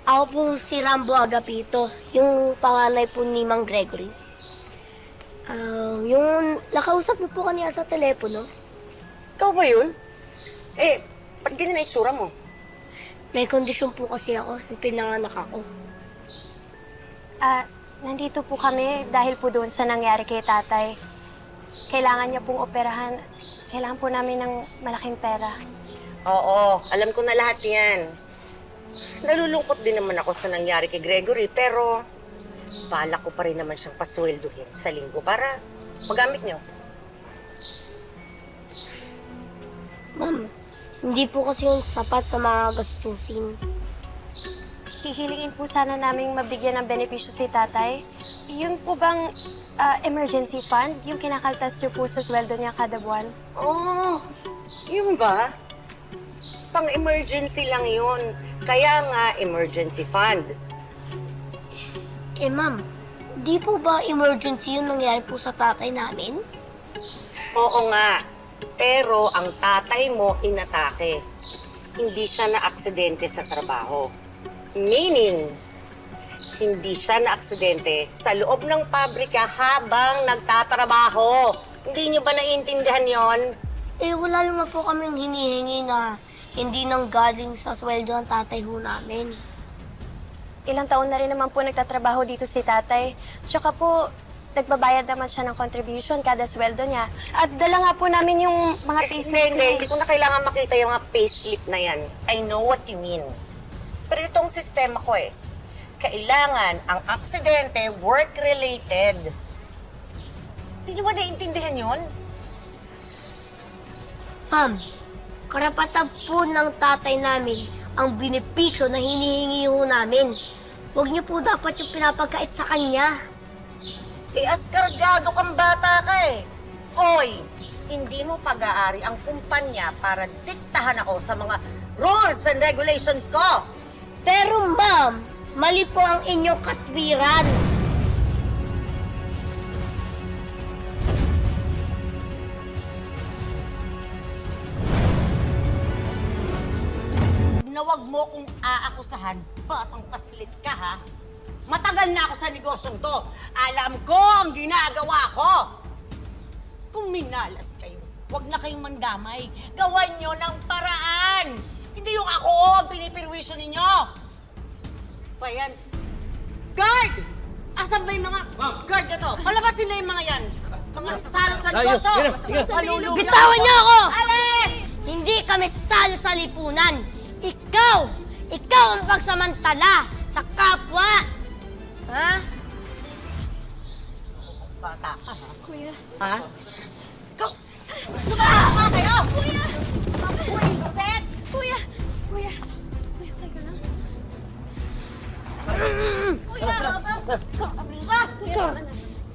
Ako po si Rambo Agapito, yung panganay po ni Mang Gregory. Yung nakausap niyo po kanina sa telepono, Ikaw ba yun? Ba't ganyan na itsura mo? may kondisyon po kasi ako nung pinanganak ako. Nandito po kami dahil po doon sa nangyari kay tatay. Kailangan niya pong operahan. Kailangan po namin ng malaking pera. Oo, alam ko na lahat yan. Nalulungkot din naman ako sa nangyari kay Gregory, pero balak ko pa rin naman siyang pasweldohin sa linggo para magamit niyo. Ma'am, hindi po kasi yung sapat sa mga gastusin. Hihilingin po sana naming mabigyan ng benepisyo si tatay. Yun po bang emergency fund? Yung kinakaltas niyo po sa sweldo niya kada buwan? Oh, yun ba? Pang-emergency lang yun. Kaya nga, emergency fund. Ma'am, di po ba emergency yung nangyari po sa tatay namin? Oo nga. Pero ang tatay mo inatake. Hindi siya na-aksidente sa trabaho. Meaning, hindi siya na-aksidente sa loob ng pabrika habang nagtatrabaho. Hindi niyo ba naiintindihan yon? Wala naman po kaming hinihingi na hindi nang galing sa sweldo ng tatay ho namin. Ilang taon na rin naman po nagtatrabaho dito si tatay. Tsaka po, nagbabayad naman siya ng contribution kada sweldo niya. At dala nga po namin yung mga payslips Hindi ko na kailangan makita yung mga payslip na yan. I know what you mean. Pero itong sistema ko kailangan ang aksidente work-related. Hindi niyo ba naiintindihan yun? Ma'am, karapatan po ng tatay namin ang benepisyo na hinihingi ho namin. Huwag niyo po dapat yung pinapagkait sa kanya. Askargado kang bata ka Hoy, hindi mo pag-aari ang kumpanya para diktahan ako sa mga rules and regulations ko. Pero ma'am, mali po ang inyong katwiran. Nawag mo kung aakusahan, batang paslit ka ha? Matagal na ako sa negosyong to. Alam ko ang ginagawa ko. Kung minalas kayo, huwag na kayong mandamay. Gawan nyo ng paraan. Hindi yung ako ang pinipirwisyo ninyo. Bayan. Guard! Asan ba yung mga guard na to? Palabasin na yung mga yan. Mga salot sa negosyo. Malulugaw Bitawan niyo ako! Alis! Hindi kami salo sa lipunan. Ikaw ang pagsamantala sa kapwa. Ha? Bata ka ha? Kuya. Ha? Ikaw! Lumakas ka kayo! Kuya! Buisit! Kuya! Kuya! Kuya, okay ka lang? Kuya! Ikaw,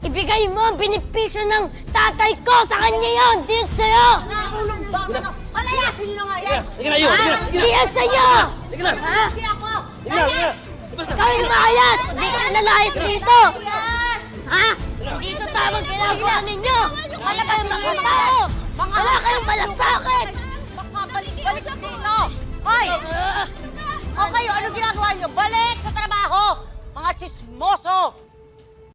ibigay mo ang benepisyo ng tatay ko sa kanya yon. Di yan sa'yo. Nakulong bata na! Palayasin nyo nga yan! Sige na, yun! Ha? Di yan sa'yo. Sige na! Ha? Hindi ako! Sige na! Sige na! Ikaw yung maayas. Di ka nalayas dito. Yes! Ha? Dito tamang ginagawa ninyo. Wala kayong mga tao. Wala kayong malasakit. Balik dito! Hoy! O kayo, ano ginagawa nyo? Balik sa trabaho! Mga chismoso!